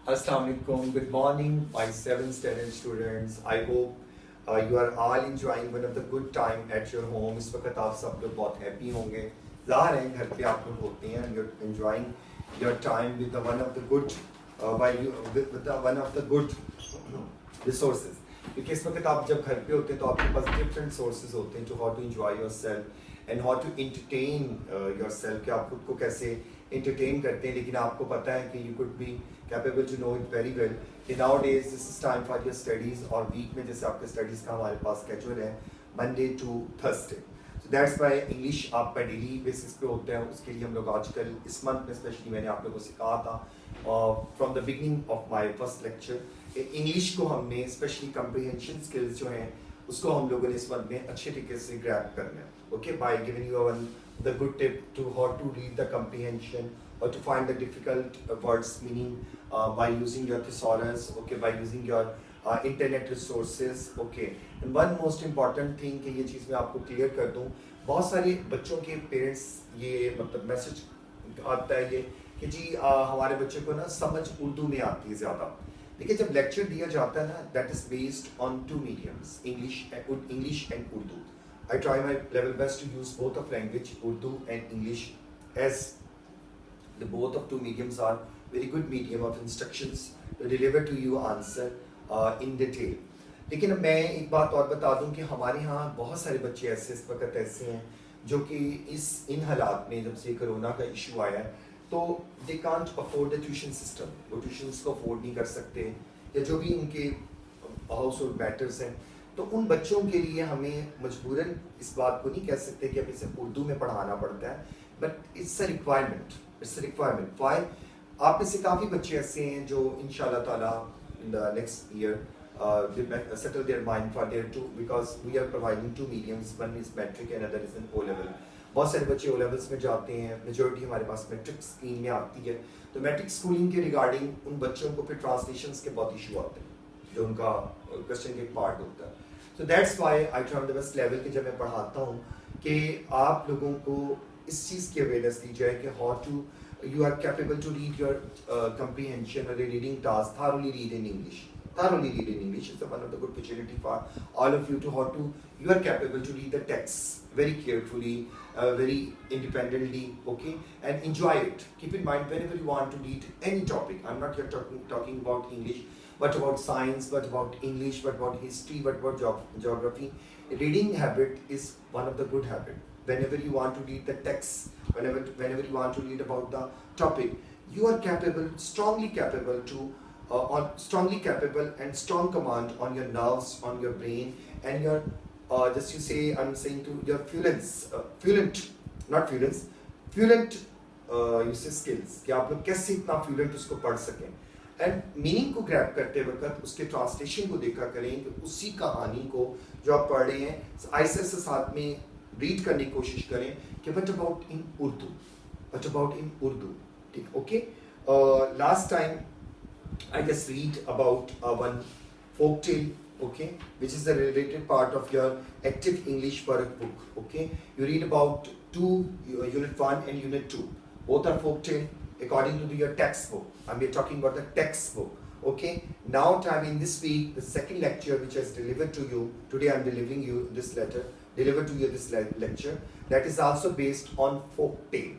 Assalamualaikum. Good morning, my 7th standard students. I hope you are all enjoying one of the good time at your home. इस वक्त आप सब लोग बहुत happy होंगे. ज़ाहिर है घर पे आप लोग होते हैं. You're enjoying your time with the one of the good with the one of the good resources. क्योंकि इस वक्त आप जब घर पे होते हैं तो आपके पास different sources होते हैं to how to enjoy yourself and how to entertain yourself. कि आप खुद को कैसे entertain करते हैं, लेकिन आपको पता है कि you could be capable to know it very well. कि nowadays this is time for your studies और week में जैसे आपके studies का हमारे पास schedule है Monday to Thursday. So that's why English आपका daily basis पे होता है. उसके लिए हम लोग आजकल इस month में especially मैंने आप लोगों को सिखाया था from the beginning of my first lecture. English को हमने especially comprehension skills जो हैं उसको हम लोगों ने इस month में अच्छे तरीके से grab करना है. Okay, by giving you the good tip to how to read the comprehension or to find the difficult words meaning by using your thesaurus, okay, by using your internet resources, okay. And one most important thing कि ये चीज़ मैं आपको clear कर दूँ, बहुत सारे बच्चों के parents ये मतलब message आता है ये कि जी हमारे बच्चे को ना समझ उर्दू में आती है ज़्यादा. देखिए जब lecture दिया जाता है ना, that is based on two mediums, English and Urdu. I try my level best to use both of language, Urdu and English, as the both of two mediums are very good medium of instructions to deliver to you answer in detail. लेकिन मैं एक बात और बता दूं कि हमारे यहाँ बहुत सारे बच्चे ऐसे इस वक्त ऐसे हैं जो कि इन हालात में जब से कोरोना का इशू आया है तो they can't afford the tuition system. वो ट्यूशन्स को अफोर्ड नहीं कर सकते या जो भी उनके हाउस होल्ड मैटर्स हैं, तो उन बच्चों के लिए हमें मजबूरन इस बात को नहीं कह सकते कि अब इसे उर्दू में पढ़ाना पड़ता है, but it's a requirement. Why? आप में से काफ़ी बच्चे ऐसे हैं जो इंशाल्लाह ताला इन the next year settle their mind for their two, because we are providing two mediums, one is metric and other is an O level. बहुत सारे बच्चे O levels में जाते हैं, मेजोरिटी हमारे पास मेट्रिक स्कीम में आती है. तो मेट्रिक स्कूलिंग के रिगार्डिंग उन बच्चों को फिर ट्रांसलेशंस के बहुत इशू आते हैं जो उनका क्वेश्चन के पार्ट होता है. So that's why I try on the best level कि जब मैं पढ़ाता हूँ कि आप लोगों को इस चीज़ की अवेयरनेस दी जाए कि how to you are capable to read your comprehension or the reading task, thoroughly read in English. It's one of the good opportunity for all of you to how to you are capable to read the text very carefully, very independently, okay, and enjoy it. Keep in mind whenever you want to read any topic. I'm not here talking about English, but about science, but about English, but about history, but about geography. Reading habit is one of the good habit. Whenever you want to read the text, whenever you want to read about the topic, you are strongly capable and strong command on your nerves, on your brain, and your I'm saying to your fluent you say skills कि आप लोग कैसे इतना fluent उसको पढ़ सकें. And meaning को grab करते वक्त उसके ट्रांसलेशन को देखा करें कि उसी कहानी को जो आप पढ़ रहे हैं ऐसे साथ में रीड करने की कोशिश करें कि व्हाट अबाउट इन उर्दू. ठीक, okay. Last time I just read about one folk tale, okay, which is the related part of your active English workbook. Okay, you read about unit 1 and unit 2. Both are folk tale according to your textbook. And we are talking about the textbook. Okay, now time in this week, the second lecture which is delivered to you today, I am delivering you this lecture that is also based on folk tale.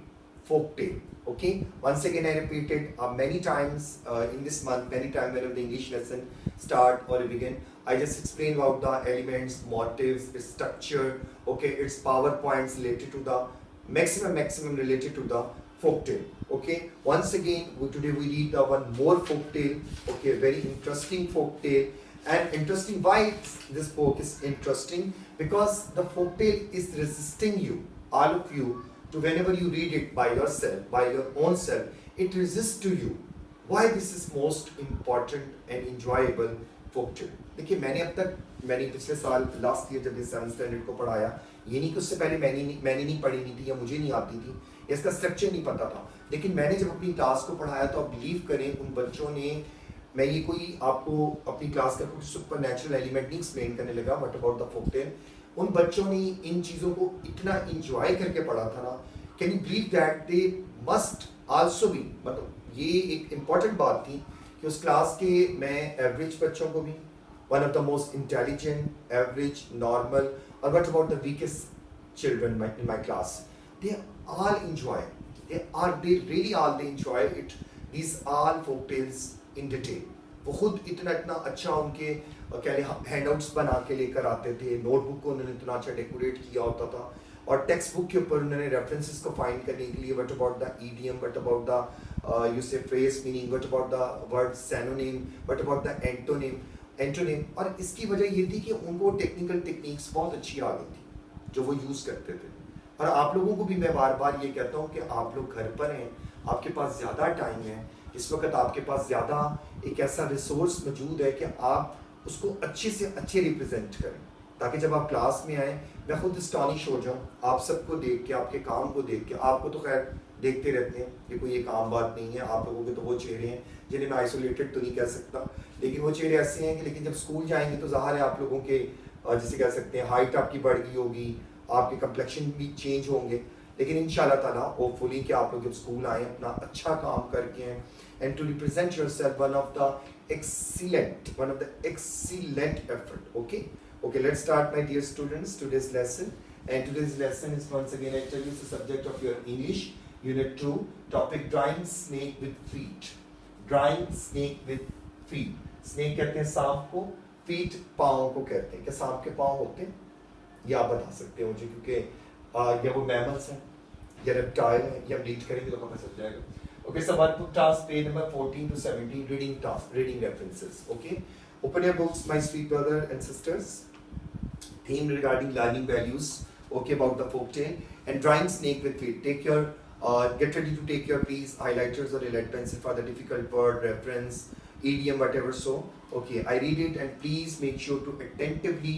Okay, once again I repeated many times in this month, many times whenever the English lesson start or begin, I just explain about the elements, motives, its structure, okay, its powerpoints related to the maximum related to the folk tale. Okay, once again today we read the one more folk tale, okay, very interesting folk tale. And interesting, why this book is interesting? Because the folk tale is resisting you, all of you, to whenever you read it by yourself, by your own self, it resists to you. Why this is most important and enjoyable folk tale? देखिए मैंने पिछले साल last year जब 7th standard को पढ़ाया, ये नहीं कि उससे पहले मैंने नहीं पढ़ी नहीं थी या मुझे नहीं आती थी, इसका स्ट्रक्चर नहीं पता था, लेकिन मैंने जब अपनी क्लास को पढ़ाया तो आप बिलीव करें उन बच्चों ने, मैं ये कोई आपको अपनी क्लास का कुछ सुपर नेचुरल एलिमेंट नहीं एक्सप्लेन करने लगा, but about the folk tale, उन बच्चों ने इन चीज़ों को इतना इंजॉय करके पढ़ा था ना. Can you believe that they must also be, मतलब ये एक इम्पॉर्टेंट बात थी कि कि उस क्लास के मैं एवरेज बच्चों को भी, one of the most intelligent, average, normal, और what about the weakest children in my class, they all enjoy, they really all they enjoy it, these all folk tales in detail. वो खुद इतना इतना अच्छा उनके कह लें हैंडआउट्स बना के लेकर आते थे, नोटबुक को उन्होंने इतना अच्छा डेकोरेट किया होता था, और टेक्स्ट बुक के ऊपर उन्होंने रेफरेंसेस को फाइंड करने के लिए what about the idiom, what about the you say phrase meaning, what about the word synonym, what about the antonym, और इसकी वजह ये थी कि उनको टेक्निकल टेक्निक्स बहुत अच्छी आ गई थी जो वो यूज़ करते थे। और आप लोगों को भी मैं बार बार ये कहता हूँ कि आप लोग घर पर हैं, आपके पास ज़्यादा टाइम है, इस वक्त आपके पास ज़्यादा एक ऐसा रिसोर्स मौजूद है कि आप उसको अच्छे से अच्छे रिप्रेजेंट करें, ताकि जब आप क्लास में आए मैं खुद स्टॉनिश हो जाऊँ आप सबको देख के, आपके काम को देख के। आपको तो खैर देखते रहते हैं कि कोई एक आम बात नहीं है, आप लोगों के तो वो चेहरे हैं जिन्हें मैं आइसोलेटेड तो नहीं कह सकता, लेकिन वो चेहरे ऐसे हैं कि लेकिन जब स्कूल जाएंगे तो ज़ाहिर है आप लोगों के जिसे कह सकते हैं हाइट आपकी बढ़ गई होगी, आपके कंप्लेक्शन भी चेंज होंगे, लेकिन इंशाल्लाह ताला होपफुली कि आप लोग जब स्कूल आए अपना अच्छा काम करके हैं, and to represent yourself one of the excellent effort. Okay, let's start, my dear students, today's lesson. And today's lesson is once again, I tell you, the subject of your English unit 2, topic drawing snake with feet. Drawing snake with feet. Snake कहते हैं सांप को, feet पाँव को कहते हैं। क्या सांप के पाँव होते हैं? ये आप बता सकते हो मुझे, क्योंकि या वो मैमल्स हैं या रेप्टाइल हैं, या रीड करेंगे तो पता चल जाएगा। Okay, so work book task page number 14 to 17, reading task, reading references. Okay, open your books, my sweet brother and sisters. Theme regarding learning values. Okay, about the folktale and drawing snake with feet. Take your get ready to take your please highlighters or a lead pencil for the difficult word, reference, idiom, whatever. So okay, I read it and please make sure to attentively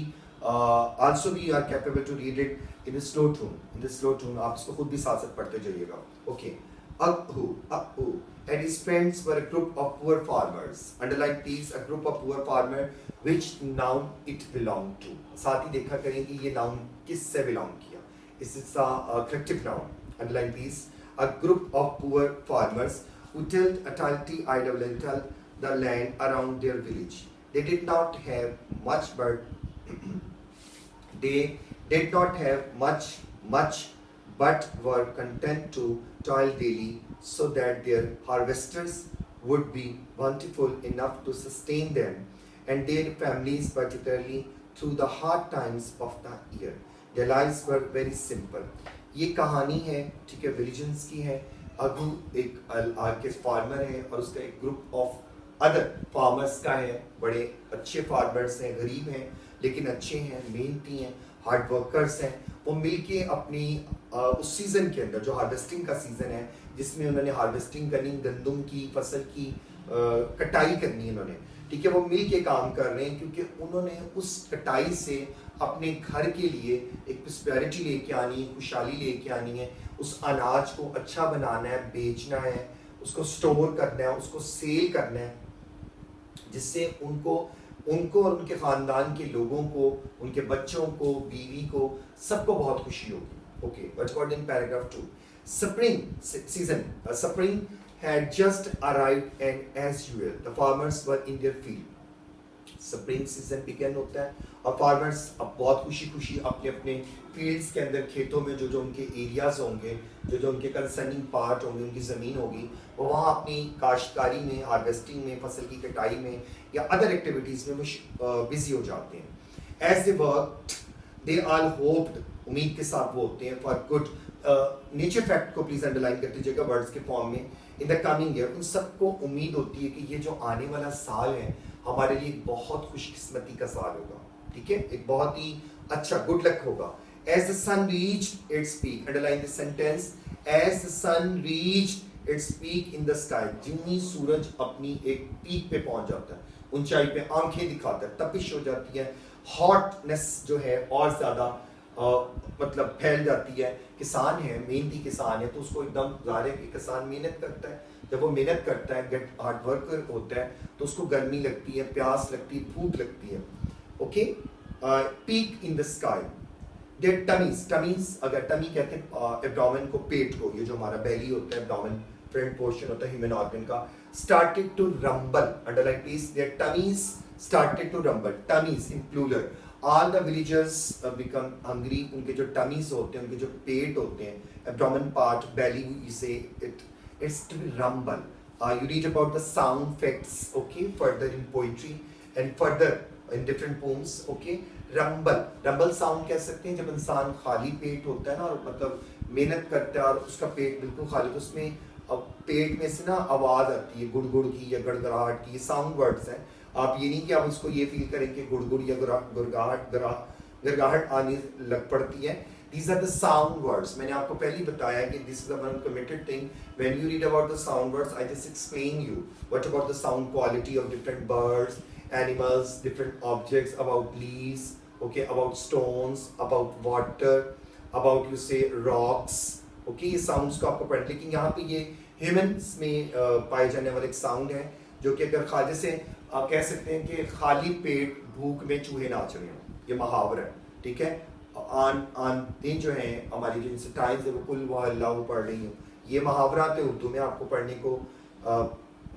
also be are capable to read it in a slow tune. In the slow tune, आप इसको खुद भी साथ साथ पढ़ते जाइएगा. Okay. Akhu and his friends were a group of poor farmers. Underline please, a group of poor farmer, which noun it belonged to. साथ ही देखा करें कि ये noun किससे belong किया. This is a corrective noun. Underline please, a group of poor farmers who tilled the land around their village. They did not have much, but they did not have much, but were content to toil daily so that their harvesters would be bountiful enough to sustain them and their families, particularly through the hard times of the year. Their lives were very simple. ये कहानी है, ठीक है, विलिजेंस की है। अगू एक farmer है और उसका एक ग्रुप ऑफ अदर फार्मर्स का है, बड़े अच्छे फार्मर्स हैं, गरीब हैं लेकिन अच्छे हैं, मेहनती हैं, हार्ड वर्कर्स हैं। वो मिलके अपनी उस सीज़न के अंदर जो हार्वेस्टिंग का सीज़न है, जिसमें उन्होंने हार्वेस्टिंग करनी, गंदम की फसल की कटाई करनी उन्होंने, ठीक है, वो मिल के काम कर रहे हैं क्योंकि उन्होंने उस कटाई से अपने घर के लिए एक प्रॉस्पेरिटी लेके आनी है, खुशहाली लेके आनी है, उस अनाज को अच्छा बनाना है, बेचना है, उसको स्टोर करना है, उसको सेल करना है, जिससे उनको और उनके ख़ानदान के लोगों को, उनके बच्चों को, बीवी को, सबको बहुत खुशी होगी। Okay, what's called in paragraph 2. Spring season. Spring had just arrived and as usual, the farmers were in their field. Spring season begin होता है और farmers अब बहुत खुशी अपने अपने fields के अंदर, खेतों में जो उनके areas होंगे, जो उनके concerning part होंगे, उनकी ज़मीन होगी, वो वहाँ अपनी काश्तकारी में, हार्वेस्टिंग में, फसल की कटाई में या अदर एक्टिविटीज़ में वो बिजी हो जाते हैं। As they worked, they all hoped, उम्मीद के साथ वो होते हैं, फॉर गुड नेचर फैक्ट को प्लीज अंडरलाइन कर दीजिएगा वर्ड्स के फॉर्म में। इन द कमिंग ईयर, उन सबको उम्मीद होती है कि ये जो आने वाला साल है हमारे लिए बहुत खुशकिस्मती का साल होगा, ठीक है, एक बहुत ही अच्छा गुड लक होगा। As the sun reached its peak, underline this sentence, as the sun reached its peak in the sky, जितनी सूरज अपनी एक पीक पे पहुंच जाता है, ऊंचाई पे आंखें दिखाता है, तपिश हो जाती है, हॉटनेस जो है और ज्यादा मतलब फैल जाती है। किसान है, मेहनती किसान है, तो उसको एकदम ज़ाहिर है कि किसान मेहनत करता है, जब वो मेहनत करता है, गेट हार्ड वर्कर होता है, तो उसको गर्मी लगती है, प्यास लगती है, भूख लगती है। Okay, peek in the sky, their tummies, अगर टमी कहते हैं एब्डोमेन को, पेट को, ये जो हमारा बेली होता है, एब्डोमेन फ्रंट पोर्शन होता है ह्यूमन ऑर्गन का, started to rumble, underline please, their tummies started to rumble, tummies in plural, all the villagers become hungry, उनके जो tummies होते हैं, उनके जो पेट होते हैं, abdomen part, belly, we say it's to be rumble. You read about the sound effects, okay, further in poetry and further in different poems, okay. Rumble sound कह सकते हैं जब इंसान खाली पेट होता है ना, और मतलब मेहनत करता है और उसका पेट बिल्कुल खाली, तो उसमें अब पेट में से ना आवाज़ आती है गुड़गुड़ की या गड़गड़ाहट की, ये साउंड वर्ड्स हैं। आप ये नहीं कि आप उसको ये फील करें कि गुड़गुड़ या गड़गड़ाहट आने लग पड़ती है। These are the sound words. मैंने आपको पहले ही बताया कि this is the one committed thing. When you read about the sound words, I just explain you what about the sound quality of different birds, animals, different objects, about leaves, okay, about stones, about water, about you say rocks, okay, ये sounds को आपको पढ़ना, लेकिन यहाँ पे ये humans में पाए जाने वाले एक sound है जो कि अगर खाली से कह सकते हैं कि खाली पेट भूख में चूहे नाच रहे हो, ये मुहावरा है, ठीक है। दिन जो है हमारी जो इंस्टाइल्स है वो कुल वल्लाहु पढ़ रही हूँ, ये मुहावरात है उर्दू में, आपको पढ़ने को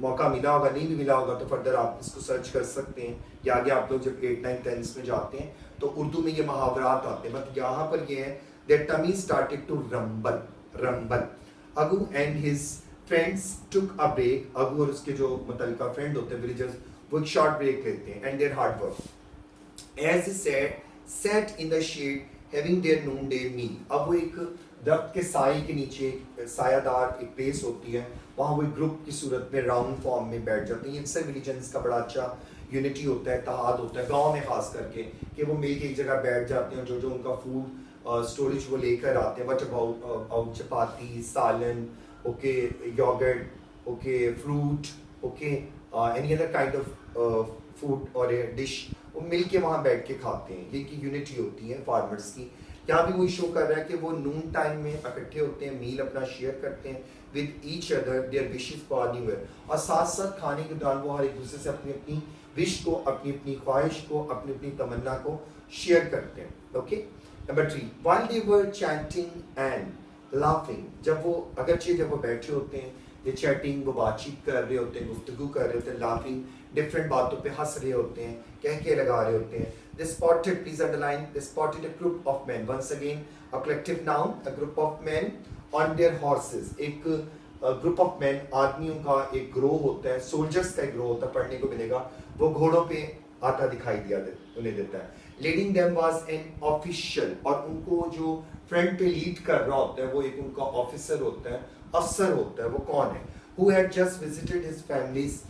मौका मिला होगा, नहीं भी मिला होगा तो फर्दर आप इसको सर्च कर सकते हैं, या आगे आप लोग जब 8, 9, 10 में जाते हैं तो उर्दू में ये मुहावरात आते हैं। मतलब यहाँ पर ये है their tummy started to rumble. Agu and his friends took a break. अगू और उसके जो मुतल्लिका फ्रेंड होते हैं विलेजर्स, वो एक शॉर्ट ब्रेक लेते हैं, and their hard work. As he sat in the shade having their noonday meal. अब वो एक दरख्त के साए के नीचे सायादार एक प्लेस होती है, वहाँ वो ग्रुप की सूरत में राउंड फॉर्म में बैठ जाते हैं। अक्सर रिलीजन्स का बड़ा अच्छा यूनिटी होता है, इत्तेहाद होता है गांव में खास करके, कि वो मिलके एक जगह बैठ जाते हैं, जो उनका फूड स्टोरेज वो लेकर आते हैं, what about chapati, salan, okay, yoghurt, okay, fruit, okay, any other kind of food और डिश, वो मिल के वहाँ बैठ के खाते हैं। ये की यूनिटी होती है फार्मर्स की। यहाँ भी वही शो कर रहा है कि वो नून टाइम में इकट्ठे होते हैं, मील अपना शेयर करते हैं with each other, their wishes for new year, और साथ साथ खाने के दौरान वो हर एक दूसरे से अपनी अपनी विश को, अपनी अपनी ख्वाहिश को, अपनी अपनी तमन्ना को शेयर करते हैं। Okay, number 3, while they were chanting and laughing, जब वो बैठे होते हैं, ये चैटिंग, वो बातचीत कर रहे होते हैं, गुफ्तगू कर रहे होते हैं, लाफिंग, डिफरेंट बातों पे हंस रहे होते हैं, कह लगा रहे होते हैं। They spotted, please underline, they spotted a group of men, once again a collective noun, a group of men on their horses, एक ग्रुप ऑफ मैन, आदमियों का एक ग्रोह होता है, सोल्जर्स का एक ग्रोह होता है, पढ़ने को मिलेगा, वो घोड़ों पे आता दिखाई उन्हें देता है। Leading them was an official, और उनको जो फ्रंट पे लीड कर रहा होता है वो एक उनका ऑफिसर होता है, अफसर होता है। वो कौन है? Who had just visited his families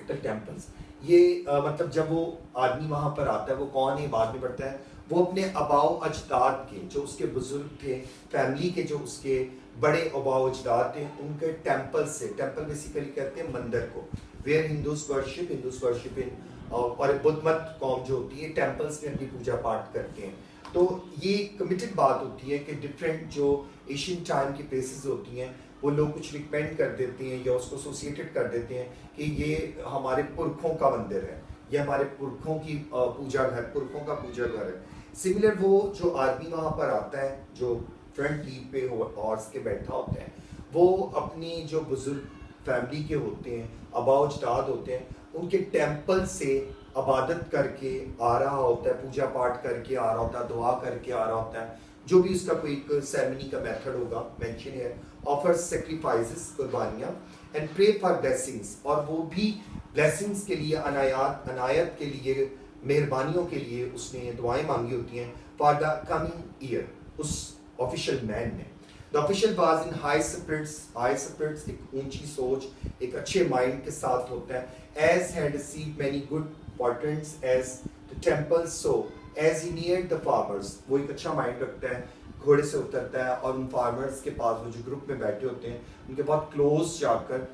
temples. ये मतलब जब वो आदमी वहां पर आता है, वो कौन है बाद में पढ़ता है, वो अपने अबाव अजदाद के, जो उसके बुजुर्ग थे, फैमिली के जो उसके बड़े अबाव अजदाद थे, उनके टेम्पल से, टेम्पल बेसिकली कहते हैं मंदिर को, वेयर हिंदूज वर्शिप इन, और बुद्ध मत कौम जो होती है टेम्पल्स में अपनी पूजा पाठ करते हैं। तो ये कमिटेड बात होती है कि डिफरेंट जो एशियन टाइम की प्लेसेस होती हैं वो लोग कुछ रिकमेंड कर देते हैं या उसको एसोसिएटेड कर देते हैं कि ये हमारे पुरखों का मंदिर है, ये हमारे पुरखों की पूजा घर, पुरखों का पूजा घर है। सिमिलर वो जो आदमी वहाँ पर आता है, जो फ्रंट लीड पे हॉर्स के बैठा होता है, वो अपनी जो बुजुर्ग फैमिली के होते हैं, आबाओ अजदाद होते हैं, उनके टेम्पल से इबादत करके आ रहा होता है, पूजा पाठ करके आ रहा होता है, दुआ करके आ रहा होता है, जो भी उसका कोई एक सेरेमनी का मेथड होगा मेंशन है, ऑफर सेक्रीफाइसेस, कुर्बानियाँ, एंड प्रे फॉर ब्लेसिंग्स, और वो भी ब्लेसिंग्स के लिए, अनायत के लिए, मेहरबानियों के लिए उसने दुआएं मांगी होती हैं फॉर द कमिंग ईयर, उस ऑफिशियल मैन ने। The official was in high spirits, एक ऊंची सोच, एक अच्छे माइंड के साथ होता है। As had received many good portents as the temple, so as he neared the farmers, वो एक अच्छा माइंड रखता है, घोड़े से उतरता है और उन फार्मर्स के पास, वो जो ग्रुप में बैठे होते हैं, उनके बहुत क्लोज जाकर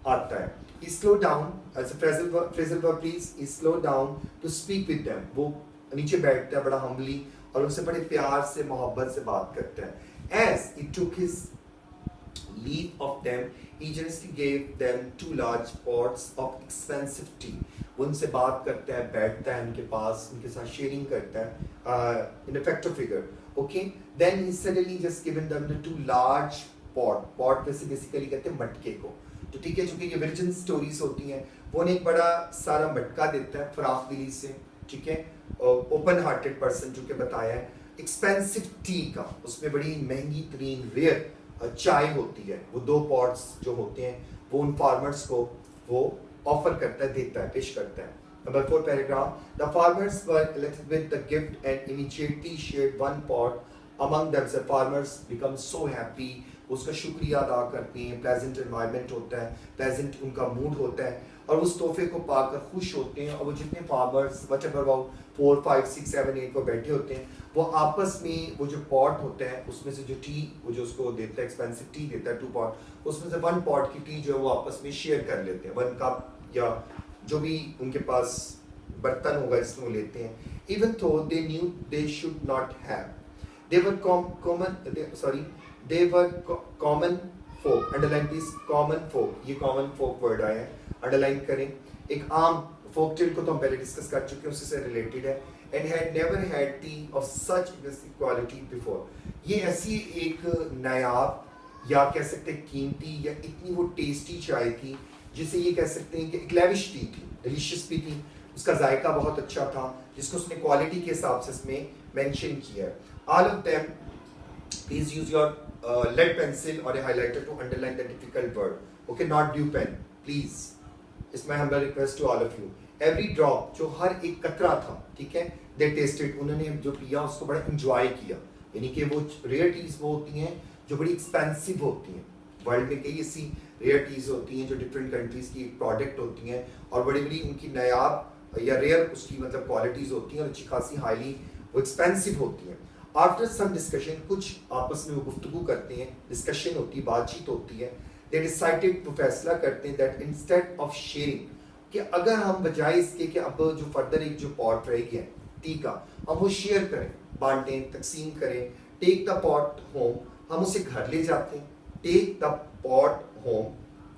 आता है। He slowed down, as a phrasal verb please, he slowed down to speak with them, वो नीचे बैठता है बड़ा humbly और उनसे बड़े प्यार से, मोहब्बत से बात करता है। As he took his leave of them, he generously gave them 2 large pots of expensive tea. वो उनसे बात करता है, बैठता है उनके पास, उनके साथ शेयरिंग करता है in effective figure. Okay, then he suddenly just given them the 2 large pot वैसे बेसिकली कहते हैं मटके को। तो ठीक है, चूंकि ये वर्जिन स्टोरीज होती हैं, वो उन्हें एक बड़ा सारा मटका देता है फराख दिली से, ठीक है, ओपन हार्टेड पर्सन जो कि बताया है, एक्सपेंसिव टी का, उसमें बड़ी महंगी तरीन रेयर चाय होती है, वो 2 पॉट्स जो होते हैं वो उन फार्मर्स को वो ऑफर करता है, देता है, पेश करता है। Number 4 paragraph, the farmers were elected with the gift and immediately shared 1 pot among them. The farmers become so happy, उसका शुक्रिया अदा करते हैं, प्लेजेंट एनवायरनमेंट होता है, प्लेजेंट उनका मूड होता है और उस तोहफे को पाकर खुश होते हैं। और वो जितने फार्मर्स whatever about 4, 5, 6, 7, 8 को बैठे होते हैं, वो आपस में वो जो पॉट होता है उसमें से जो टी वो जो उसको देता है, एक्सपेंसिव टी देता है 2 पॉट, उसमें से 1 पॉट की टी जो है वो आपस में शेयर कर लेते हैं, 1 कप या जो भी उनके पास बर्तन होगा जिसमें वो लेते हैं। Even though they knew they should not have, they were common folk, underline please, common folk, ये common folk word आया है, underline करें। एक आम folk tale को तो हम पहले डिस्कस कर चुके हैं, उससे रिलेटेड है, and had never had tea of such quality before, ये ऐसी एक नायाब या कह सकते हैं कीमती या इतनी वो टेस्टी चाय थी जिसे ये कह सकते हैं कि एक लेविश टी थी, डिलीशियस भी थी, उसका जायका बहुत अच्छा था, जिसको उसने क्वालिटी के हिसाब से इसमें मेंशन किया है। All of them, please use your lead pencil or a highlighter to underline the difficult word, okay, not blue pen please, it's my humble request to all of you। every drop, जो हर एक कतरा था, ठीक है, they tasted, उन्होंने जो पिया उसको बड़ा enjoy किया, यानी कि वो रेयर टीज वो होती हैं जो बड़ी एक्सपेंसिव होती हैं, वर्ल्ड में कई ऐसी रेयर टीज होती हैं जो डिफरेंट कंट्रीज की प्रोडक्ट होती हैं और बड़ी बड़ी उनकी नायाब या रेयर उसकी मतलब क्वालिटीज होती हैं और अच्छी खासी हाईली वो एक्सपेंसिव होती हैं। आफ्टर सम डिस्कशन, कुछ आपस में वो गुफ्तगू करते हैं, डिस्कशन होती है, बातचीत होती है, दे डिसाइडेड, वो फैसला करते हैं दैट इंस्टेड ऑफ शेयरिंग, कि अगर हम बजाय इसके कि अब जो फर्दर एक जो पॉट रह गया टी का, हम वो शेयर करें, बांटें, तकसीम करें, टेक द पॉट होम, हम उसे घर ले जाते हैं, take the pot home।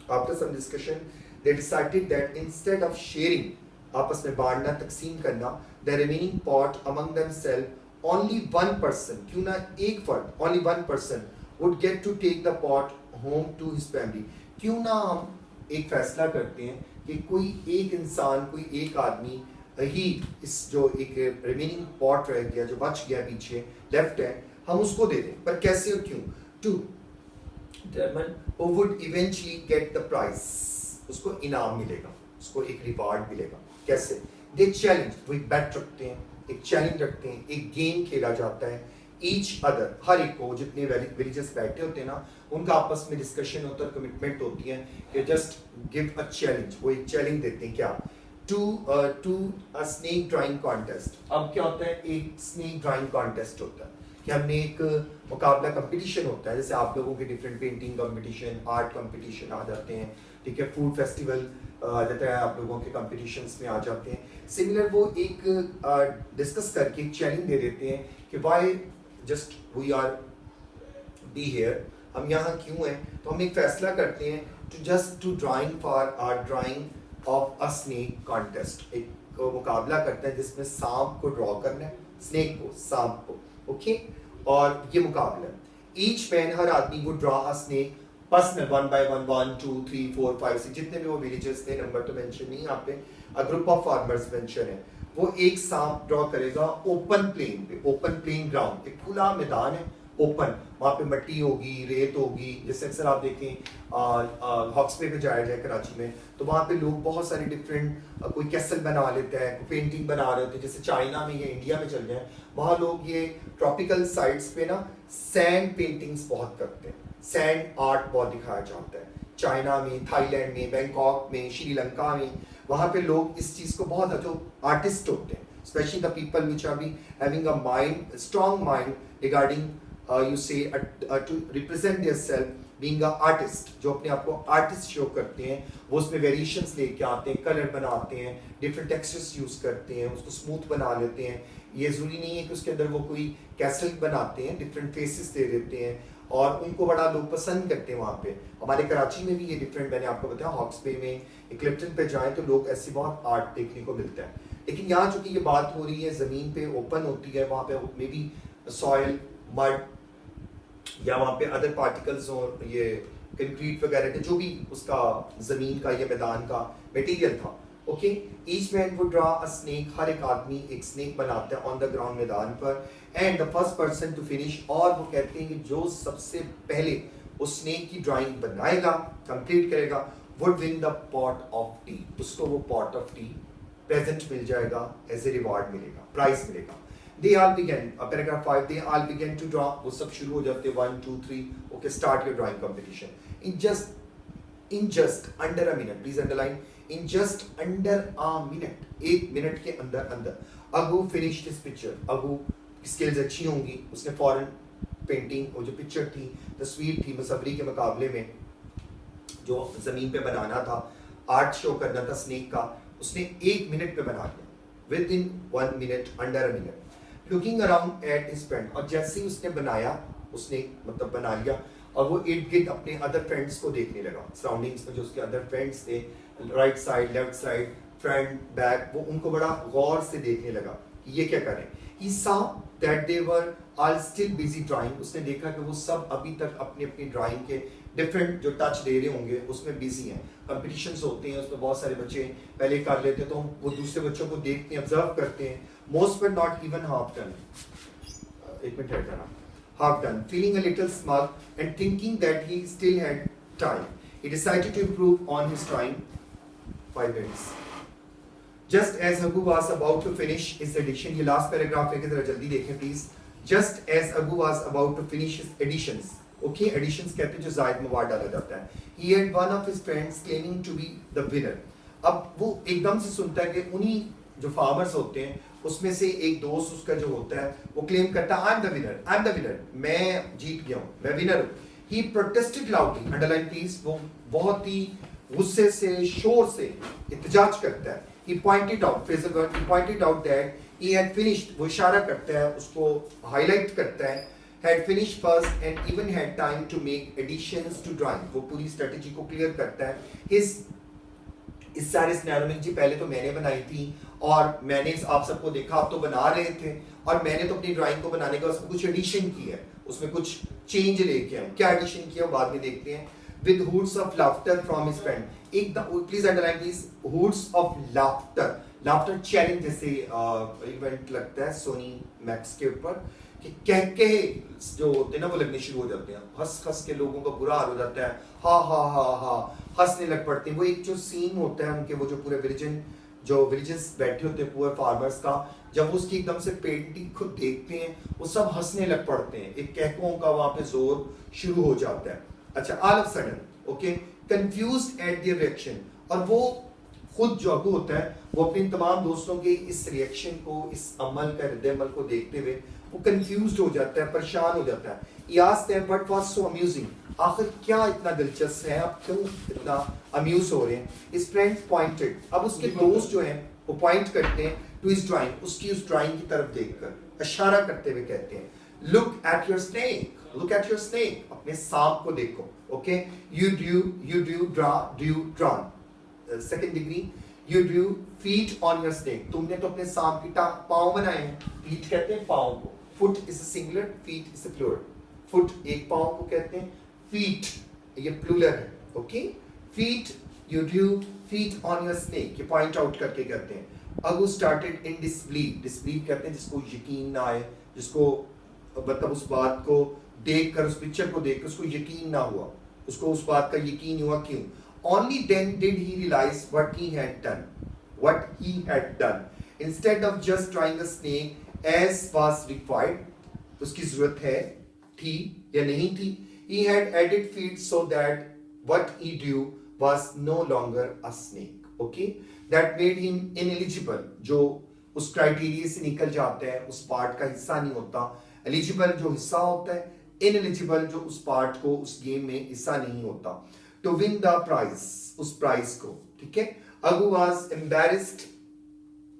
After some discussion, they decided that instead of sharing, आपस में बांटना, तकसीम करना, the remaining pot among themselves, only 1 person, क्यों ना एक फर्द, only 1 person would get to take the pot home to his family। क्यों ना हम एक फैसला करते हैं कि कोई एक इंसान, कोई एक आदमी ही इस जो एक रिमेनिंग पॉट रह गया, जो बच गया पीछे लेफ्ट है, हम उसको दे दें। पर कैसे और क्यों? To determine who would eventually get the prize, उसको इनाम मिलेगा, उसको एक रिवार्ड मिलेगा। कैसे? दे चैलेंज, वो एक बैट रखते हैं, एक चैलेंज रखते हैं, एक गेम खेला जाता है, ईच अदर, हर एक को, जितने विलेजर्स बैठे होते हैं ना, उनका आपस में डिस्कशन होता है, कमिटमेंट होती है कि जस्ट गिव अ चैलेंज, वो एक चैलेंज देते हैं, क्या, to a snake drawing contest. अब क्या होता है, एक स्नेक ड्राइंग कॉन्टेस्ट होता है कि हमने एक मुकाबला कंपटीशन होता है, जैसे आप लोगों के different painting competition, art competition आ जाते हैं, ठीक है, फूड फेस्टिवल रहता है, आप लोगों के कंपटीशंस में आ जाते हैं। सिमिलर वो एक डिस्कस करके एक चैलेंज दे देते हैं कि why just we are be here, हम यहाँ क्यों हैं, तो हम एक फैसला करते हैं to just to drawing for our drawing of a snake contest, एक मुकाबला करते हैं जिसमें सांप को ड्रॉ करना है, स्नेक को, सांप को, ओके, और ये मुकाबला, ईच मैन, हर आदमी वो draw a snake personal, 1 by 1, 1 2 3 4 5 6, जितने भी वो विलेजेस थे, नंबर तो मेंशन नहीं यहाँ पे, a group of farmers mention है, वो एक सांप ड्रॉ करेगा ओपन प्लेन पे, ओपन प्लेन ग्राउंड, एक खुला मैदान है, ओपन, वहाँ पे मिट्टी होगी, रेत होगी, जैसे अक्सर आप देखें हॉक्स पे जाया जाए कराची में, तो वहाँ पे लोग बहुत सारे डिफरेंट कोई कैसल बना लेते हैं, कोई पेंटिंग बना रहे होते हैं, जैसे चाइना में या इंडिया में चल जाए, वहाँ लोग ये ट्रॉपिकल साइट्स पे ना सैंड पेंटिंग्स बहुत करते हैं, सैंड आर्ट बहुत दिखाया जाता है, चाइना में, थाईलैंड में, बैंकॉक में, श्रीलंका में, वहाँ पे लोग इस चीज़ को बहुत, जो आर्टिस्ट होते हैं, specially the people which R be having a mind, strong mind regarding you say to represent yourself being a artist, जो अपने आप को आर्टिस्ट शो करते हैं, वो उसमें वेरिएशंस लेके आते हैं, कलर बनाते हैं, डिफरेंट टेक्सचर्स यूज करते हैं, उसको स्मूथ बना लेते हैं। ये ज़रूरी नहीं है कि उसके अंदर वो कोई कैसल बनाते हैं, डिफरेंट फेसेस दे देते हैं और उनको बड़ा लोग पसंद करते हैं। वहाँ पे हमारे कराची में भी ये डिफरेंट, मैंने आपको बताया, हॉक्स पे में, क्लिफ्टन पे जाएँ तो लोग ऐसी बहुत आर्ट देखने को मिलता है। लेकिन यहाँ चूँकि ये बात हो रही है ज़मीन पे ओपन होती है, वहाँ पे मे बी सॉइल, मड, या वहाँ पे अदर पार्टिकल्स हो, ये कंक्रीट वगैरह के जो भी उसका जमीन का या मैदान का मटेरियल था, okay. Each man would draw a snake, हर एक आदमी एक स्नेक बनाता है ऑन द ग्राउंड मैदान पर, and the first person to finish, और वो कहते हैं कि जो सबसे पहले उस स्नेक की ड्राइंग बनाएगा, कंप्लीट करेगा, would win the pot of T, उसको वो पॉट ऑफ टी प्रेजेंट मिल जाएगा, एज ए रिवार्ड मिलेगा, प्राइज मिलेगा। They all began, paragraph 5, they all began to draw, वो सब शुरू हो जाते 1 2 3, okay, start your drawing competition. In just under a minute, please underline, in just under a minute, 1 minute के अंदर अगू finished his picture, अगू skills अच्छी होंगी, उसने फॉरन पेंटिंग, वो जो पिक्चर थी, तस्वीर थी, मसवरी के मुकाबले में जो जमीन पे बनाना था, आर्ट शो करना था स्नेक का, उसने 1 मिनट पे बना लिया, with in 1 minute, under a minute. Looking around at his friend, और जैसे ही उसने बनाया, उसने मतलब बना लिया, और वो इर्द गिर्द अपने अदर फ्रेंड्स को देखने लगा, सराउंडिंग्स में जो उसके अदर फ्रेंड्स थे, right side, left side, front, back, वो उनको बड़ा गौर से देखने लगा कि ये क्या कर रहे हैं। He saw that they were all still busy drawing, उसने देखा कि वो सब अभी तक अपनी अपनी ड्राइंग के डिफरेंट जो टच दे रहे होंगे उसमें बिजी हैं। कंपटीशंस होते हैं, उसमें बहुत सारे बच्चे पहले कर लेते हैं, तो हम वो दूसरे बच्चों को देखते हैं, ऑब्जर्व करते हैं। Most but not even half done, एक मिनट है जाना, half done, feeling a little smug and thinking that he still had time, he decided to improve on his time 5 minutes. Just as Agu was about to finish his addition, ये last paragraph है, जरा जल्दी देखें please. Just as Agu was about to finish his additions, okay, additions कहते हैं जो जायद मवाद डाला जाता है, he had one of his friends claiming to be the winner. अब वो एकदम से सुनता है कि उन्हीं जो फार्मर्स होते हैं उसमें से एक दोस्त उसका जो होता है वो क्लेम करता है, I am the winner, I am the winner, मैं जीत गया हूँ, मैं विनर हूँ। ही प्रोटेस्टेड लाउडली, अंडरलाइन प्लीज, वो बहुत ही गुस्से से, शोर से इत्तेजाज करता है। he pointed out, phrasal verb, he pointed out that he had finished, वो इशारा करता है, उसको हाईलाइट करता है, had finished first and even had time to make additions to drawing, वो पूरी स्ट्रेटेजी को क्लियर करता है। इस सारे सिनेरियो में जी पहले तो मैंने बनाई थी और मैंने आप सबको देखा, आप तो बना रहे थे, और मैंने तो अपनी ड्राइंग को बनाने का उसमें कुछ एडिशन की है, उसमें कुछ चेंज लेके आए, क्या एडिशन किया बाद में देखते हैं। With hoots of laughter from his friend, एक please underline please, hoots of laughter challenge जैसे इवेंट लगता है सोनी मैक्स के ऊपर कि कह जो होते हैं ना वो लगने शुरू हो जाते हैं, हंस के लोगों का बुरा हाल हो जाता है, हा हा हा हा हंसने लग पड़ते हैं। वो एक जो सीन होता है उनके, वो जो पूरे विलेजेस बैठे होते हैं पुअर फार्मर्स का, जब उसकी एकदम से पेंटिंग खुद देखते हैं वो सब हंसने लग पड़ते हैं, एक कहकों का वहां पे जोर शुरू हो जाता है। अच्छा, all of sudden, okay, confused eight their reaction, और वो खुद जो अबू होता है वो अपने तमाम दोस्तों के इस रिएक्शन को, इस अमल का, रद्द अमल को देखते हुए वो कंफ्यूज्ड हो जाता है, परेशान हो जाता है। He asked them what was so amusing, आखिर क्या इतना दिलचस्प है, आप क्यों इतना अम्यूज हो रहे हैं। His friend pointed, अब उसके दोस्त जो हैं वो पॉइंट करते हैं to his drawing, उसकी उस ड्राइंग की तरफ देखकर इशारा करते हुए कहते हैं, look at your snake, look at your snake, अपने सांप को देखो, okay, you drew drawn, second degree, you drew feet on your snake, तुमने तो अपने सांप की पाँव बनाए हैं, feet कहते हैं पाँव को, foot is a singular, feet is a plural, foot एक पाँव को कहते हैं, feet ये plural है, okay, feet, you drew feet on your snake, ये point out करके कहते हैं। Agu started in disbelief कहते हैं जिसको यकीन ना आए, जिसको मतलब उस बात को देखकर, उस पिक्चर को देखकर उसको यकीन ना हुआ, उसको उस बात का यकीन हुआ, क्यों? Only then did he realize what he had done. Instead of just drawing a snake as was required, उसकी जरूरत है, थी या नहीं थी, he had added feet so that what he drew was no longer a snake, okay? That made him ineligible, जो उस criteria से निकल जाता है, उस पार्ट का हिस्सा नहीं होता। एलिजिबल जो हिस्सा होता है, इनएलिजिबल जो उस पार्ट को, उस गेम में हिस्सा नहीं होता। टू विन द प्राइज, उस प्राइज को, ठीक है। Agu was embarrassed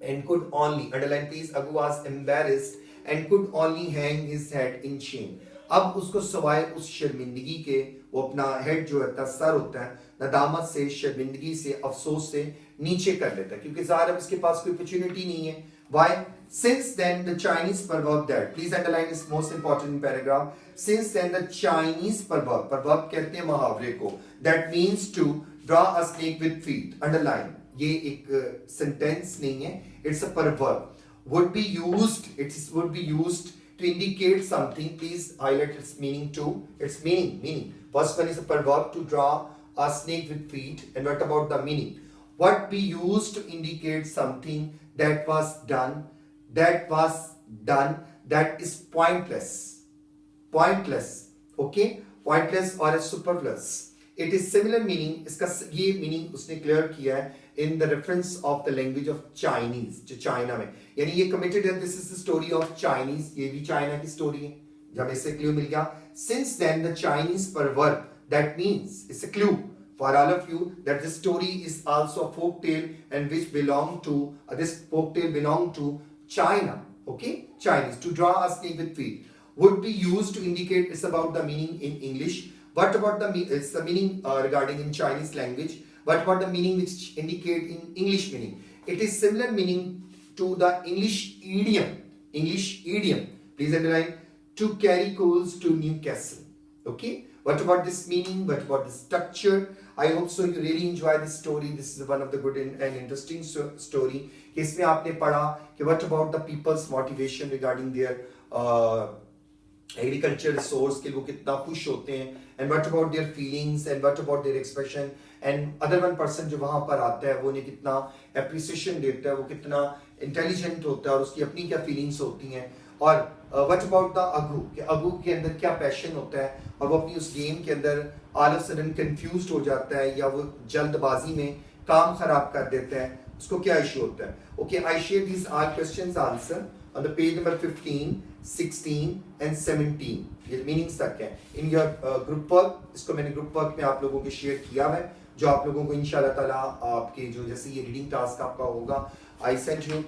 and could only, underline please, Agu was embarrassed and could only hang his head in shame. अब उसको सवाए उस शर्मिंदगी के, वो अपना हेड जो होता है, सर होता है, नदामत से, शर्मिंदगी से, अफसोस से नीचे कर लेता है, क्योंकि ज़ाहिर है उसके पास कोई अपॉर्चुनिटी नहीं है, Why? Since then the Chinese proverb that, please underline is most important paragraph. Since then the Chinese proverb कहते हैं मुहावरे को, that means to draw a snake with feet. Underline, ये एक sentence नहीं है, it's a proverb. Would be used to indicate something. Please highlight its meaning too. Its meaning. First one is a proverb to draw a snake with feet. And what about the meaning? What be used to indicate something that was done that is pointless. Okay? Pointless or a superfluous. It is similar meaning. इसका ये meaning उसने clear किया है in the reference of the language of Chinese, जो China में, यानी ये committed है. This is the story of Chinese. ये भी चाइना की story है. जब इससे clue मिल गया. Since then the Chinese proverb, that means it's a clue for all of you that this story is also a folk tale and which belong to this folk tale belong to China. Okay, Chinese. To draw a snake with feet would be used to indicate. It's about the meaning in English. What about it's the meaning regarding in Chinese language? What about the meaning which indicate in English meaning? It is similar meaning to the English idiom. Please underline, to carry coals to Newcastle. Okay. What about this meaning? What about the structure? I hope so you really enjoy this story. This is one of the good and interesting story. कि इसमें आपने पढ़ा कि what about the people's motivation regarding their agriculture resource, कि वो कितना खुश होते हैं, and what about their feelings and what about their expression, and other one person जो वहाँ पर आता है वो उन्हें कितना appreciation देता है, वो कितना intelligent होता है और उसकी अपनी क्या feelings होती हैं, और what about the अगू, कि अगू के अंदर क्या passion होता है और वो अपनी उस गेम के अंदर all of a sudden confused हो जाता है या वो जल्दबाजी में काम खराब कर देता है, उसको क्या इशू होता है. Okay, I share these all questions answer on the page number 15, 16 and 17. ये मीनिंग्स तक है इन योर ग्रुप वर्क. इसको मैंने ग्रुप वर्क में आप लोगों को शेयर किया है, जो आप लोगों को इंशाल्लाह ताला आपके जो जैसे ये रीडिंग टास्क आपका होगा, I send you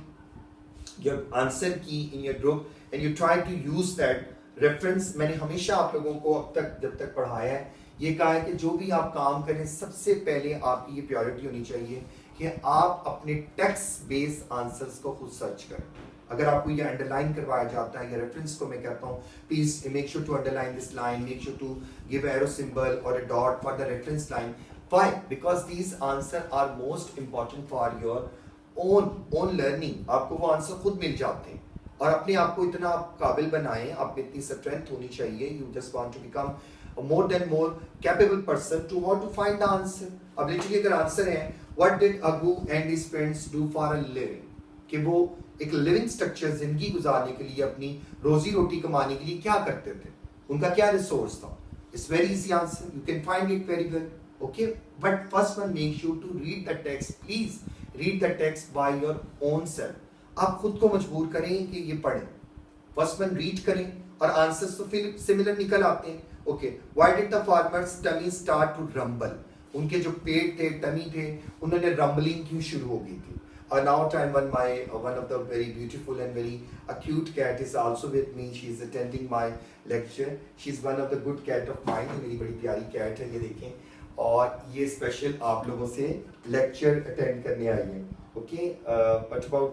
your answer key in your group and you try to use that reference. मैंने हमेशा आप लोगों को अब तक जब तक पढ़ाया है ये कहा है कि जो भी आप काम करें सबसे पहले आपकी ये प्रायोरिटी होनी चाहिए कि आप अपने टेक्स्ट बेस्ड आंसर्स को खुद सर्च करें. अगर आपको ये अंडरलाइन करवाया जाता है या रेफरेंस को मैं कहता हूँ, please make sure to underline this line, make sure to give arrow symbol और a dot for the reference line. Why? Because these answer are most important for your own learning. आपको वो answer खुद मिल जाते हैं और अपने आप को इतना काबिल बनाएं, आप में इतनी स्ट्रेंथ होनी चाहिए. You just want to become more than more capable person to how to find the answer. अब लिटरली अगर आंसर है what did Agu and his parents do for a living, कि वो एक लिविंग स्ट्रक्चर जिंदगी गुजारने के लिए अपनी रोजी रोटी कमाने के लिए क्या करते थे, उनका क्या रिसोर्स था. It's very easy answer, you can find it very well. Okay, but first one make sure to read the text. Please read the text by your own self. आप खुद को मजबूर करें कि ये पढ़ें. फर्स्ट वन रीड करें और आंसर्स तो फिर सिमिलर निकल आते हैं. Okay, why did the farmer's tummy start to rumble. उनके जो पेट थे, टमी थे, उन्होंने रंबलिंग क्यों शुरू हो गई थी. Now time one of the very beautiful and very acute cat is also with me. She is attending my lecture. She is one of the good cat of mine. मेरी बड़ी प्यारी cat है, ये देखें. और ये स्पेशल आप लोगों से लेक्चर अटेंड करने आई है. ओके, what about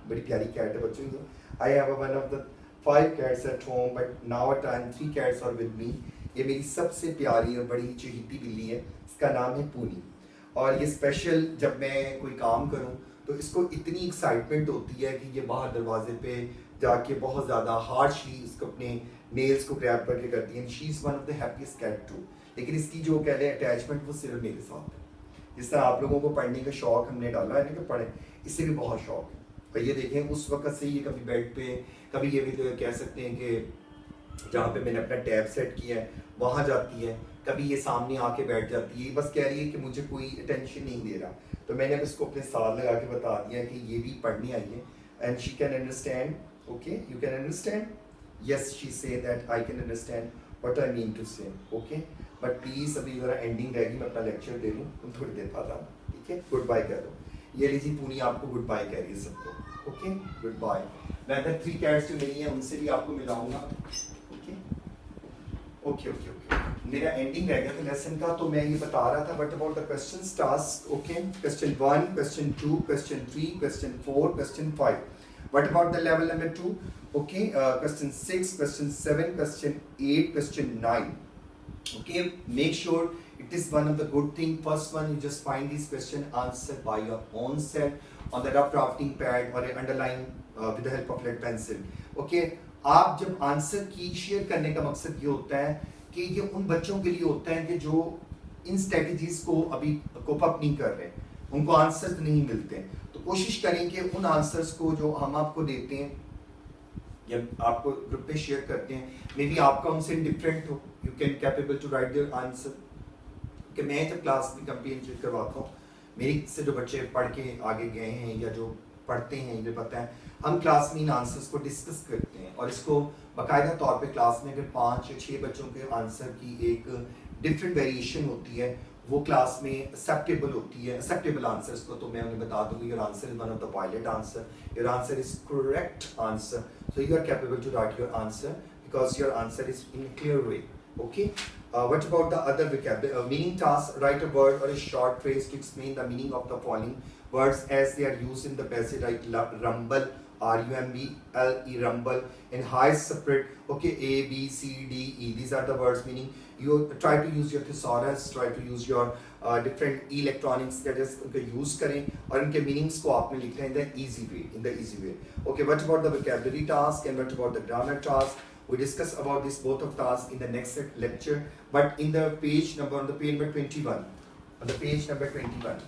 बड़ी प्यारी cat है बच्चों ये. I have one of the 5 cats at home, but now at time 3 cats are with me. ये मेरी सबसे प्यारी और बड़ी चहेती बिल्ली है, इसका नाम है पूनी. और ये स्पेशल जब मैं कोई काम करूं तो इसको इतनी एक्साइटमेंट होती है कि ये बाहर दरवाजे पे जाके बहुत ज़्यादा हार्शली इसको अपने नेल्स को ग्रैब करके करती है. She is one of the happiest cat too. लेकिन इसकी जो कह रहे हैं अटैचमेंट वो सिर्फ मेरे साथ है. जिस तरह आप लोगों को पढ़ने का शौक हमने डाला है ना कि पढ़ें, इससे भी बहुत शौक है. और ये देखें उस वक्त से ये कभी बेड पे, कभी ये भी तो कह सकते हैं कि जहाँ पे मैंने अपना टैब सेट किया है वहाँ जाती है, कभी ये सामने आके बैठ जाती है. बस कह रही है कि मुझे कोई अटेंशन नहीं दे रहा. तो मैंने अब इसको अपने साथ लगा के बता दिया कि ये भी पढ़ने आई है. And she can understand. Okay, you can understand. Yes, she say that I can understand what I mean to say. Okay, but please अभी ज़रा एंडिंग रहेगी, मैं अपना लेक्चर दे लूँ, तुम थोड़ी देर बाद आना. ठीक है, गुड बाय कह दो. ये लीजिए पूनी आपको गुड बाय कह रही है सबको. Okay, goodbye. मैं अदर 3 कैट्स जो मिली हैं उनसे भी आपको मिलाऊंगा. ओके, मेरा एंडिंग रह गया था लेसन का, तो मैं ये बता रहा था. But about the questions task. Okay, question 1, question 2, question 3, question 4, question 5. What about the level number 2? Okay, question 6, question 7, question 8, question 9. Okay, make sure it is one of the good thing. First one, you just find this question answer by your own self on the rough drafting pad or underline with the help of lead pencil. Okay, आप जब answer की share करने का मकसद ये होता है कि ये उन बच्चों के लिए होता है कि जो इन स्ट्रेटजीज को अभी कोप अप नहीं कर रहे, उनको आंसर्स नहीं मिलते हैं, तो कोशिश करें कि उन आंसर्स को जो हम आपको देते हैं या आपको ग्रुप में शेयर करते हैं, मे बी आपका उनसे डिफरेंट हो, you can capable to write their answer. कि मैं जब क्लास में कंपेन करवाता हूँ, मेरे से जो बच्चे पढ़ के आगे गए हैं या जो पढ़ते हैं, मुझे पता है हम क्लास में इन आंसर्स को डिस्कस करते हैं और इसको बाकायदा तौर पे क्लास में अगर 5 या 6 बच्चों के आंसर की एक डिफरेंट वेरिएशन होती है, वो क्लास में एक्सेप्टेबल होती है, एक्सेप्टेबल आंसर्स को, तो मैं उन्हें बता दूंगी your answer is one of the violet answer, your answer is correct answer, so you are capable to write your answer because your answer is in clear way. Okay, what about the other vocabulary? Meaning task, write a word or a short phrase to explain the meaning of the following words as they are used in the passage, like rumble, R-U-M-B-L-E, rumble, and high separate, okay, A, B, C, D, E, these are the words meaning. You try to use your thesaurus, try to use your different electronics gadgets, उनका use करें और उनके meanings को आपने लिखना in the easy way, Okay, what about the vocabulary task and what about the grammar task? We discuss about this both of tasks in the next lecture, but in the page number 21, on the page number 21,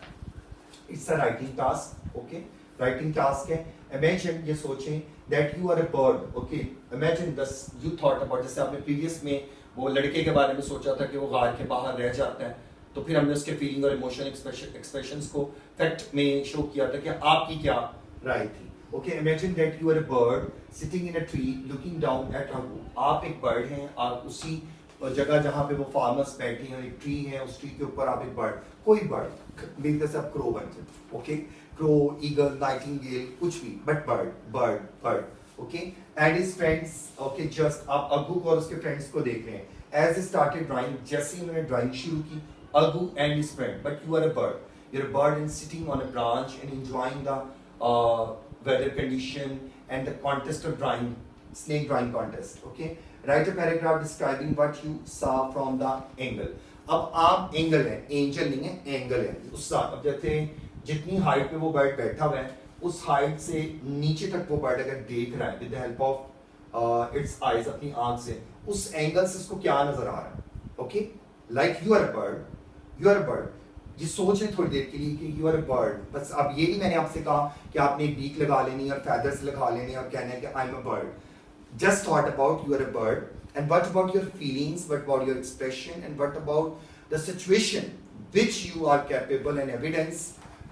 it's a writing task. Okay, writing task है. Imagine, ये सोचें that you are a bird. Okay, imagine this, you thought about, जैसे आपने previous में वो लड़के के बारे में सोचा था कि वो गार के बाहर रह जाता है, तो फिर हमने उसके फीलिंग और इमोशन एक्सप्रेशंस को फैक्ट में शो किया था कि आपकी क्या राय थी। Okay, imagine that you are a bird sitting in a tree looking down at a room. आप एक बर्ड हैं, आप उसी जगह जहाँ पे वो फार्मर्स बैठे हैं, एक ट्री है, उस ट्री के ऊपर आप एक बर्ड, कोई बर्ड, मेरे सब क्रो बन जाए, ओके, क्रो, ईगल, नाइटिंगेल, कुछ भी, but bird, okay, and his friends, okay, just आप अगू को और उसके फ्रेंड्स को देख रहे हैं, एज स्टार्टेड ड्राइंग, जैसे ही उन्होंने ड्राइंग शुरू की, Agu and his friend, but you are a bird and sitting on a branch and enjoying the weather condition and the contest of drawing, snake drawing contest. Okay, write a paragraph describing what you saw from the angle. अब आप angle है, angel नहीं है, angle है, उस अब जैसे जितनी हाइट पे वो बर्ड बैठा हुआ है, उस हाइट से नीचे तक वो बर्ड अगर देख रहा है with the help of its eyes, अपनी आंख से, उस एंगल से उसको क्या नजर आ रहा है। Okay, like you are a bird, ये सोच है थोड़ी देर के लिए कि यू आर अ बर्ड, बस अब ये नहीं मैंने आपसे कहा कि आपने एक बीक लगा लेनी और फैदर्स लगा लेने और कहना है कि I am a bird, just thought about you are a bird and what about your feelings, what about your expression and what about the situation which you are capable and evidence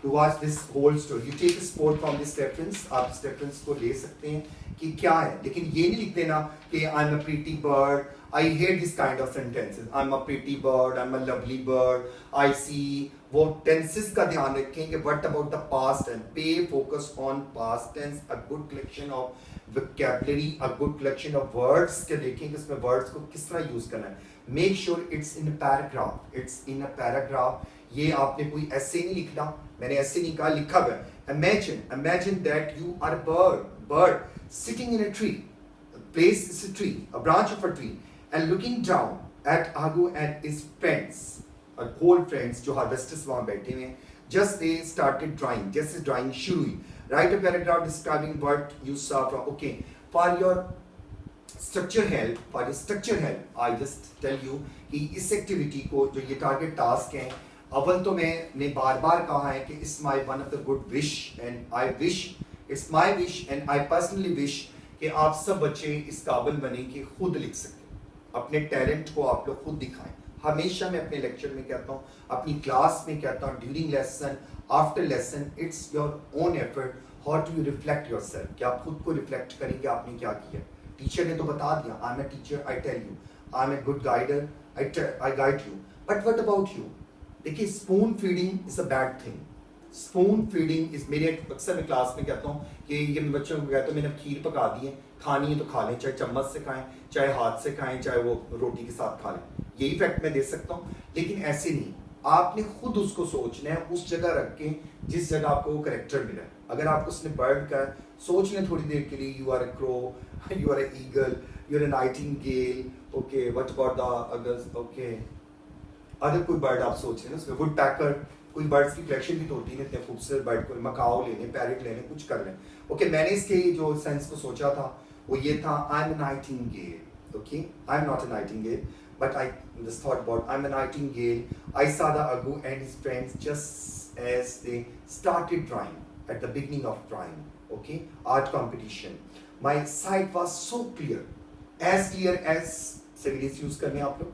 towards this whole story. You take a sport from this reference, आप इस reference को ले सकते हैं कि क्या है, लेकिन ये नहीं लिख देना कि I'm a pretty bird, I hate this kind of sentences, I'm a pretty bird, I'm a lovely bird, I see, वो tenses का ध्यान रखें कि what about the past tense, pay focus on past tense, a good collection of vocabulary, a good collection of words के देखें कि उसमें words को किस तरह use करना है, make sure it's in a paragraph, ये आपने कोई ऐसे नहीं लिखना, मैंने ऐसे नहीं कहा, लिखा हुआ है, imagine that you are a bird sitting in a tree, a place is a tree, a branch of a tree, and looking down at Agu and his friends, old friends जो harvesters वहाँ बैठे हुए हैं, just they started drawing, जैसे drawing शुरू हुई, write a paragraph describing what you saw from, okay, for your structure help, I just tell you कि इस एक्टिविटी को जो ये टारगेट टास्क हैं, अव्वल तो मैंने बार कहा है कि it's my one of the good wish and it's my wish and I personally wish कि आप सब बच्चे इस काबिल बने कि खुद लिख सकें, अपने टैलेंट को आप लोग खुद दिखाएं। हमेशा मैं अपने लेक्चर में कहता हूँ, अपनी क्लास में कहता हूँ, during lesson, after lesson, it's your own effort, how to you reflect yourself, कि आप खुद को रिफ्लेक्ट करें कि आपने क्या किया। टीचर ने तो बता दिया, I am a teacher, I tell you, I am a good guider, I guide you, but what about you. देखिए, spoon feeding is a bad thing, spoon feeding is, मेरे अक्सर मैं क्लास में कहता हूँ कि ये मैं बच्चों को कहता हूँ, मैंने खीर पका दी है, खानी है तो खा लें, चाहे चम्मच से खाएं, चाहे हाथ से खाएं, चाहे वो रोटी के साथ खा लें, यही फैक्ट मैं दे सकता हूँ, लेकिन ऐसे नहीं, आपने खुद उसको सोचना है, उस जगह रख के जिस जगह आपको वो करेक्टर मिला है। अगर आपको उसने बर्ड का सोच लें थोड़ी देर के लिए, you are a crow, you are a eagle, you are a nightingale, okay, what about the Agus, okay, अगर कोई बर्ड आप सोच लें उसमें वुड पैकर, कोई बर्ड्स की कलेक्शन भी तो होती है, इतने खूबसूरत बर्ड, कोई मकाओ लेने, पैरेट लेने, कुछ कर लें। ओके, मैंने इसके जो सेंस को सोचा था वो ये था, आई am a Nightingale, okay, I'm not a nightingale, but I just thought about I'm a nightingale. I saw the Agu and his friends just as they started drawing at the beginning of drawing, okay, art competition. My sight was so clear as similes use करने आप लोग.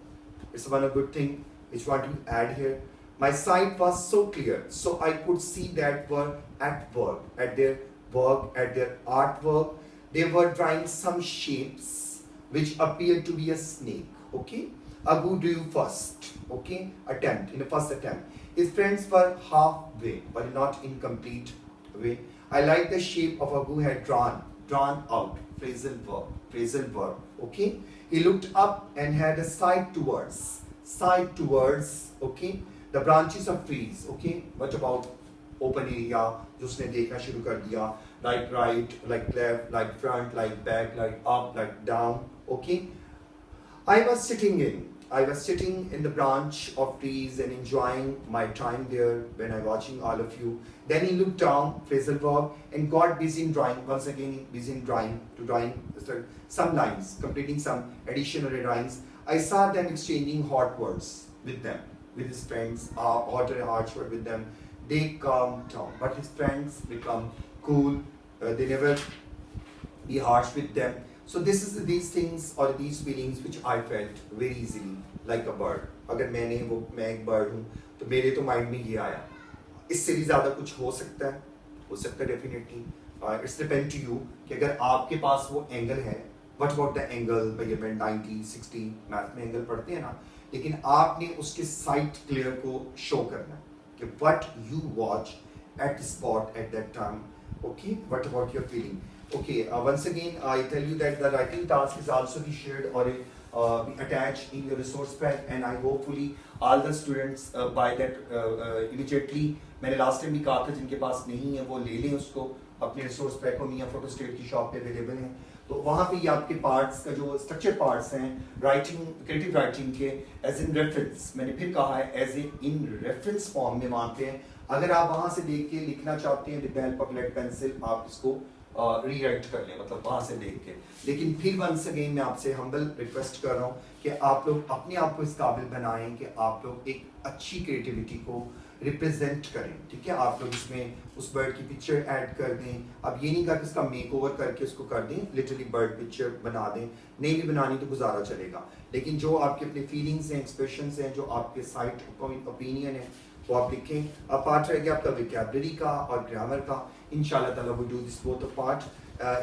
It's one a good thing which want to add here. My sight was so clear, so I could see that were at work, at their artwork. They were drawing some shapes which appeared to be a snake. Okay, Agu drew first. Okay, in the first attempt. His friends were halfway, but not in complete way. I like the shape of Agu had drawn out. Phrasal verb. Okay, he looked up and had a side towards. Okay, the branches of trees. Okay, what about open area? जिसने देखना शुरू कर दिया, like right, like left, like front, like back, like up, like down. Okay, I was sitting in the branch of trees and enjoying my time there when I watching all of you. Then he looked down, phrasal verb, and got busy in drawing. Once again, busy in drawing some lines, completing some additional drawings. I saw them exchanging hot words with his friends, hot and harsh word with them. They calmed down, but his friends become cool. They never be harsh with them. So these things or these feelings which I felt very easily like a bird. अगर मैं एक bird हूँ तो मेरे तो mind में ये आया, इससे भी ज़्यादा कुछ हो सकता है definitely. It's depend to you कि अगर आपके पास वो angle है, what about the angle measurement 90, 60 math में angle पढ़ते हैं ना, लेकिन आपने उसके sight clear को show करना है कि what you watch at the spot at that time. Okay, what about your feeling? Okay, once again I tell you that the writing task is also be shared or be attached in your resource pack, and I hopefully all the students buy that immediately. मैंने last time भी कहा था जिनके पास नहीं है वो ले लें उसको, अपने रिसोर्स पैक को मियाँ फोटो स्टेट की शॉप पे अवेलेबल हैं, तो वहाँ पे ये आपके पार्ट्स का जो स्ट्रक्चर पार्ट्स हैं राइटिंग, क्रिएटिव राइटिंग के एज इन रेफरेंस, मैंने फिर कहा है as a in reference form में वहाँ पे हैं। अगर आप वहाँ से देख के लिखना चाहते हैं with help of lead pencil, आप इसको रीराइट कर लें, मतलब वहाँ से देख के। लेकिन फिर वंस अगेन मैं आपसे हम्बल रिक्वेस्ट कर रहा हूँ कि आप लोग अपने आप को इस काबिल बनाएं कि आप लोग एक अच्छी क्रिएटिविटी को रिप्रेजेंट करें, ठीक है। आप लोग इसमें उस बर्ड की पिक्चर ऐड कर दें। अब ये नहीं कहा कि उसका मेक ओवर करके उसको कर दें, लिटरली बर्ड पिक्चर बना दें, नहीं भी बनानी तो गुजारा चलेगा, लेकिन जो आपके अपने फीलिंग्स हैं, एक्सप्रेशंस हैं, जो आपके साइट ओपिनियन है वो आप लिखें। अब पार्ट रह गया आपका विकेबलरी का और ग्रामर का। इंशाल्लाह ताला we do this both of part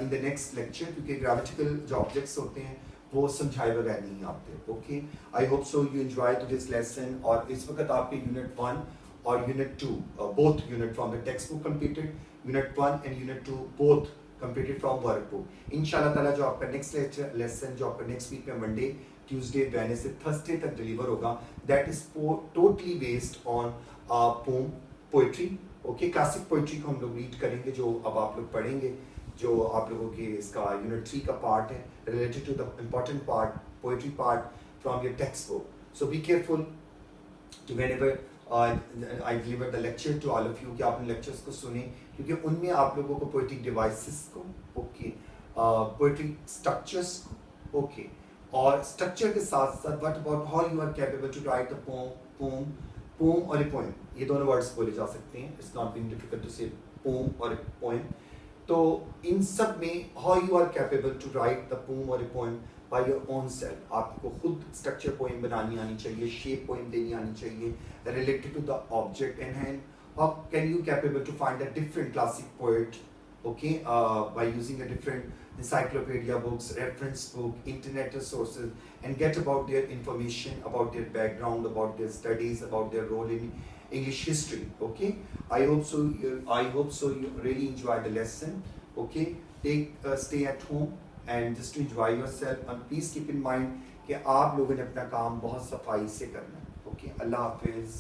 in the next lecture, क्योंकि ग्रामेटिकल जो ऑब्जेक्ट्स होते हैं वो समझाए बगैर नहीं आते। Okay, I hope so you enjoy to this lesson. और इस वक्त आपके यूनिट 1 और unit 2 both unit from the textbook completed, unit 1 and unit 2 both completed from workbook। इंशाल्लाह ताला जो आपका नेक्स्ट लेसन जो आपका नेक्स्ट वीक में मंडे, ट्यूसडे, वेडनेसडे, थर्सडे तक डिलीवर होगा, that is totally based on poem poetry. Okay, classic poetry को हम लोग रीड करेंगे, जो अब आप लोग पढ़ेंगे, जो आप लोगों के इसका यूनिट 3 का पार्ट है related to the important part, poetry part from your textbook. So be careful to whenever I deliver the lecture to all of you, कि आपने लेक्चर्स को सुने, क्योंकि उनमें आप लोगों को पोइट्रिक डिवाइसेस को, ओके, पोइट्रिक स्ट्रक्चर्स को, ओके, और स्ट्रक्चर के साथ साथ what about how you are capable to write the poem और ए पोएम, ये दोनों वर्ड्स बोले जा सकते हैं, it's not being difficult to say poem और ए पोएम। तो इन सब में how you are capable to write the poem और a poem by your own self, आपको खुद स्ट्रक्चर पोएम बनानी आनी चाहिए, शेप पोएम देनी आनी चाहिए related to the object in hand. How can you capable to find a different classic poet, okay, by using a different encyclopedia books, reference book, internet resources, and get about their information, about their background, about their studies, about their role in English history. Okay, I hope so you really enjoy the lesson. Okay, stay at home and just to enjoy yourself, and please keep in mind कि आप लोगों ने अपना काम बहुत सफाई से करना है। ओके, अल्लाह हाफिज़।